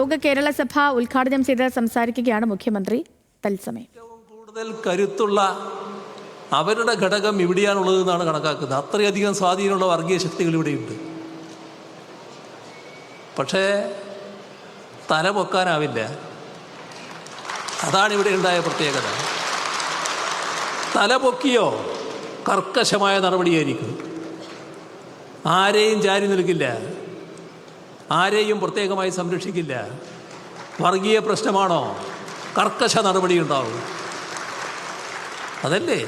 ലോക കേരള സഭ ഉദ്ഘാടനം ചെയ്ത് സംസാരിക്കുകയാണ് മുഖ്യമന്ത്രി. തത്സമയം കൂടുതൽ കരുത്തുള്ള അവരുടെ ഘടകം ഇവിടെയാണുള്ളതെന്നാണ് കണക്കാക്കുന്നത്. അത്രയധികം സ്വാധീനമുള്ള വർഗീയ ശക്തികൾ ഇവിടെയുണ്ട്. പക്ഷേ തല പൊക്കാനാവില്ല. അതാണ് ഇവിടെ ഉണ്ടായ പ്രത്യേകത. തല പൊക്കിയോ കർക്കശമായ നടപടിയായിരിക്കും. ആരെയും ചാരി നിൽക്കില്ല, ആരെയും പ്രത്യേകമായി സംരക്ഷിക്കില്ല. വർഗീയ പ്രശ്നമാണോ, കർക്കശ നടപടി ഉണ്ടാവും. അതല്ലേ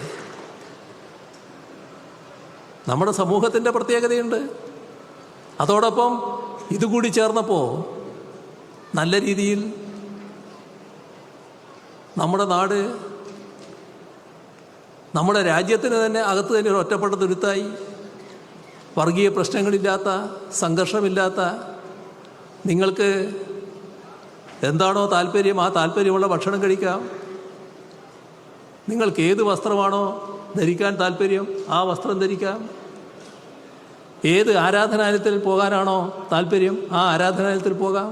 നമ്മുടെ സമൂഹത്തിൻ്റെ പ്രത്യേകതയുണ്ട്. അതോടൊപ്പം ഇതുകൂടി ചേർന്നപ്പോൾ നല്ല രീതിയിൽ നമ്മുടെ നാട്, നമ്മുടെ രാജ്യത്തിന് തന്നെ അകത്ത് തന്നെ ഒരു ഒറ്റപ്പെട്ട തുരുത്തായി. വർഗീയ പ്രശ്നങ്ങളില്ലാത്ത, സംഘർഷമില്ലാത്ത, നിങ്ങൾക്ക് എന്താണോ താല്പര്യം ആ താല്പര്യമുള്ള ഭക്ഷണം കഴിക്കാം. നിങ്ങൾക്ക് ഏത് വസ്ത്രമാണോ ധരിക്കാൻ താല്പര്യം ആ വസ്ത്രം ധരിക്കാം. ഏത് ആരാധനാലയത്തിൽ പോകാനാണോ താല്പര്യം ആ ആരാധനാലയത്തിൽ പോകാം.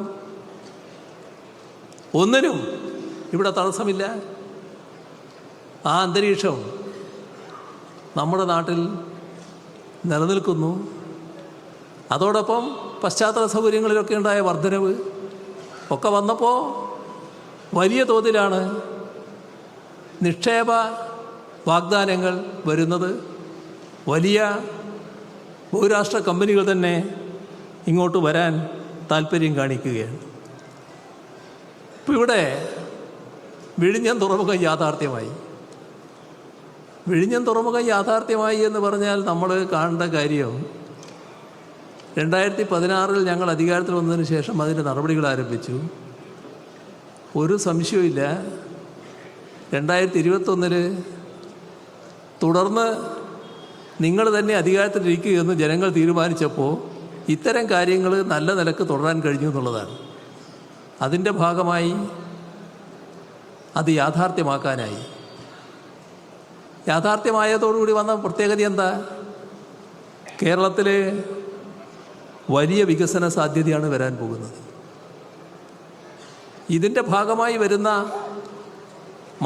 ഒന്നിനും ഇവിടെ തടസ്സമില്ല. ആ അന്തരീക്ഷം നമ്മുടെ നാട്ടിൽ നിലനിൽക്കുന്നു. അതോടൊപ്പം പശ്ചാത്തല സൗകര്യങ്ങളിലൊക്കെ ഉണ്ടായ വർധനവ് ഒക്കെ വന്നപ്പോൾ വലിയ തോതിലാണ് നിക്ഷേപ വാഗ്ദാനങ്ങൾ വരുന്നത്. വലിയ ബഹുരാഷ്ട്ര കമ്പനികൾ തന്നെ ഇങ്ങോട്ട് വരാൻ താല്പര്യം കാണിക്കുകയാണ്. ഇപ്പം ഇവിടെ വിഴിഞ്ഞം തുറമുഖം യാഥാർത്ഥ്യമായി. വിഴിഞ്ഞം തുറമുഖം യാഥാർത്ഥ്യമായി എന്ന് പറഞ്ഞാൽ നമ്മൾ കാണേണ്ട കാര്യം, 2016 ഞങ്ങൾ അധികാരത്തിൽ വന്നതിന് ശേഷം അതിൻ്റെ നടപടികൾ ആരംഭിച്ചു. ഒരു സംശയവുമില്ല, 2021 തുടർന്ന് നിങ്ങൾ തന്നെ അധികാരത്തിലിരിക്കുകയെന്ന് ജനങ്ങൾ തീരുമാനിച്ചപ്പോൾ ഇത്തരം കാര്യങ്ങൾ നല്ല നിലക്ക് തുടരാൻ കഴിഞ്ഞു എന്നുള്ളതാണ്. അതിൻ്റെ ഭാഗമായി അത് യാഥാർത്ഥ്യമാക്കാനായി. യാഥാർത്ഥ്യമായതോടുകൂടി വന്ന പ്രത്യേകത എന്താ? കേരളത്തിൽ വലിയ വികസന സാധ്യതയാണ് വരാൻ പോകുന്നത്. ഇതിൻ്റെ ഭാഗമായി വരുന്ന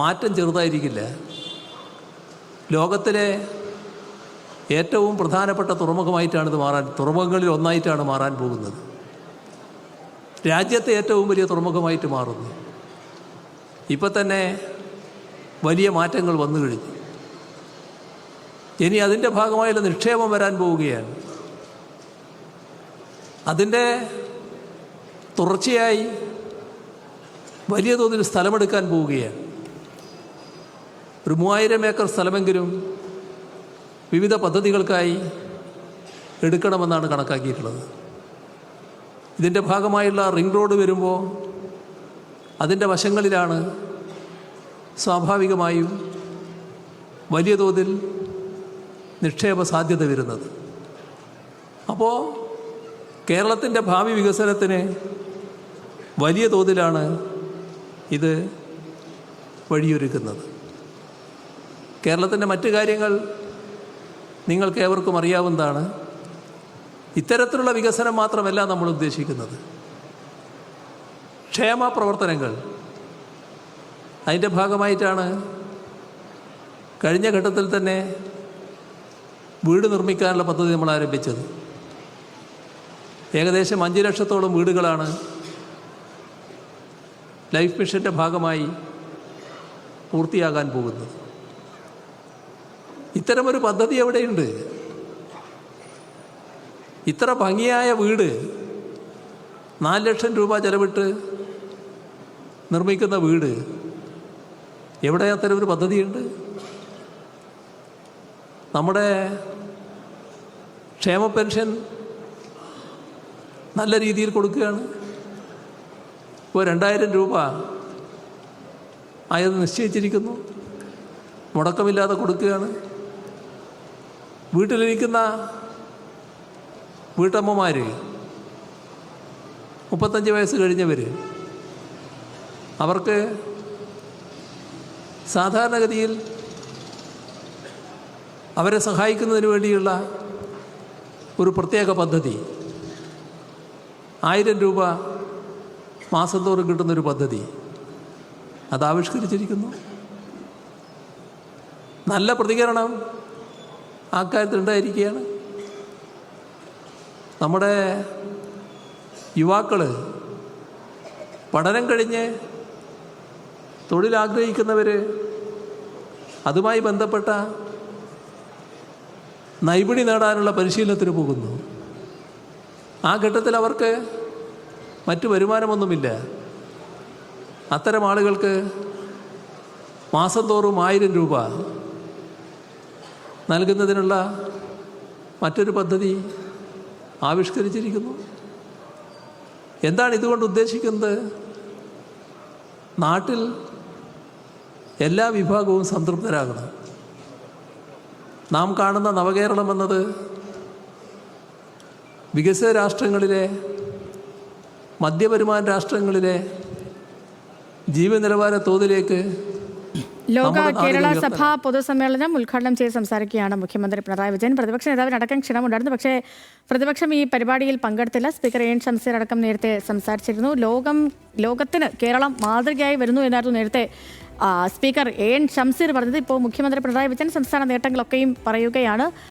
മാറ്റം ചെറുതായിരിക്കില്ല. ലോകത്തിലെ ഏറ്റവും പ്രധാനപ്പെട്ട തുറമുഖമായിട്ടാണ് ഇത് തുറമുഖങ്ങളിൽ ഒന്നായിട്ടാണ് മാറാൻ പോകുന്നത്. രാജ്യത്തെ ഏറ്റവും വലിയ തുറമുഖമായിട്ട് മാറുന്നു. ഇപ്പം തന്നെ വലിയ മാറ്റങ്ങൾ വന്നു കഴിഞ്ഞു. ഇനി അതിൻ്റെ ഭാഗമായുള്ള നിക്ഷേപം വരാൻ പോവുകയാണ്. അതിൻ്റെ തുടർച്ചയായി വലിയ തോതിൽ സ്ഥലമെടുക്കാൻ പോവുകയാണ്. ഒരു 3000 ഏക്കർ സ്ഥലമെങ്കിലും വിവിധ പദ്ധതികൾക്കായി എടുക്കണമെന്നാണ് കണക്കാക്കിയിട്ടുള്ളത്. ഇതിൻ്റെ ഭാഗമായുള്ള റിംഗ് റോഡ് വരുമ്പോൾ അതിൻ്റെ വശങ്ങളിലാണ് സ്വാഭാവികമായും വലിയ തോതിൽ നിക്ഷേപ സാധ്യത വരുന്നത്. അപ്പോൾ കേരളത്തിൻ്റെ ഭാവി വികസനത്തിന് വലിയ തോതിലാണ് ഇത് വഴിയൊരുക്കുന്നത്. കേരളത്തിൻ്റെ മറ്റു കാര്യങ്ങൾ നിങ്ങൾക്കേവർക്കും അറിയാവുന്നതാണ്. ഇത്തരത്തിലുള്ള വികസനം മാത്രമല്ല നമ്മൾ ഉദ്ദേശിക്കുന്നത്. ക്ഷേമ പ്രവർത്തനങ്ങൾ അതിൻ്റെ ഭാഗമായിട്ടാണ് കഴിഞ്ഞ ഘട്ടത്തിൽ തന്നെ വീട് നിർമ്മിക്കാനുള്ള പദ്ധതി നമ്മൾ ആരംഭിച്ചത്. ഏകദേശം 5 ലക്ഷത്തോളം വീടുകളാണ് ലൈഫ് മിഷൻ്റെ ഭാഗമായി പൂർത്തിയാകാൻ പോകുന്നത്. ഇത്തരമൊരു പദ്ധതി എവിടെയുണ്ട്? ഇത്ര ഭംഗിയായ വീട് 4 ലക്ഷം രൂപ ചെലവിട്ട് നിർമ്മിക്കുന്ന വീട് എവിടെ അത്തരമൊരു പദ്ധതിയുണ്ട്? നമ്മുടെ ക്ഷേമ പെൻഷൻ നല്ല രീതിയിൽ കൊടുക്കുകയാണ്. ഇപ്പോൾ 2000 രൂപ ആയത് നിശ്ചയിച്ചിരിക്കുന്നു, മുടക്കമില്ലാതെ കൊടുക്കുകയാണ്. വീട്ടിലിരിക്കുന്ന വീട്ടമ്മമാർ, 35 വയസ്സ് കഴിഞ്ഞവർ, അവർക്ക് സാധാരണഗതിയിൽ അവരെ സഹായിക്കുന്നതിന് വേണ്ടിയുള്ള ഒരു പ്രത്യേക പദ്ധതി 1000 രൂപ മാസം തോറും കിട്ടുന്നൊരു പദ്ധതി അത് ആവിഷ്കരിച്ചിരിക്കുന്നു. നല്ല പ്രതികരണം ആ കാര്യത്തിൽ ഉണ്ടായിരിക്കുകയാണ്. നമ്മുടെ യുവാക്കൾ പഠനം കഴിഞ്ഞ് തൊഴിലാഗ്രഹിക്കുന്നവർ അതുമായി ബന്ധപ്പെട്ട നൈപുണ്യം നേടാനുള്ള പരിശീലനത്തിന് പോകുന്നു. ആ ഘട്ടത്തിൽ അവർക്ക് മറ്റു വരുമാനമൊന്നുമില്ല. അത്തരം ആളുകൾക്ക് മാസം തോറും 1000 രൂപ നൽകുന്നതിനുള്ള മറ്റൊരു പദ്ധതി ആവിഷ്കരിച്ചിരിക്കുന്നു. എന്താണ് ഇതുകൊണ്ട് ഉദ്ദേശിക്കുന്നത്? നാട്ടിൽ എല്ലാ വിഭാഗവും സംതൃപ്തരാകണം. നാം കാണുന്ന നവകേരളം എന്നത് വികസിത രാഷ്ട്രങ്ങളിലെ, മധ്യവരുമാന രാഷ്ട്രങ്ങളിലെ ജീവ നിലവാര തോതിലേക്ക് ലോക കേരള സഭാ പൊതുസമ്മേളനം ഉദ്ഘാടനം ചെയ്ത് സംസാരിക്കുകയാണ് മുഖ്യമന്ത്രി പിണറായി വിജയൻ. പ്രതിപക്ഷ നേതാവിനടക്കം ക്ഷണമുണ്ടായിരുന്നു. പക്ഷേ പ്രതിപക്ഷം ഈ പരിപാടിയിൽ പങ്കെടുത്തില്ല. സ്പീക്കർ എൻ ഷംസീർ അടക്കം നേരത്തെ സംസാരിച്ചിരുന്നു. ലോകത്തിന് കേരളം മാതൃകയായി വരുന്നു എന്നായിരുന്നു നേരത്തെ സ്പീക്കർ എൻ ഷംസീർ പറഞ്ഞത്. ഇപ്പോൾ മുഖ്യമന്ത്രി പിണറായി വിജയൻ സംസ്ഥാന നേട്ടങ്ങളൊക്കെയും പറയുകയാണ്.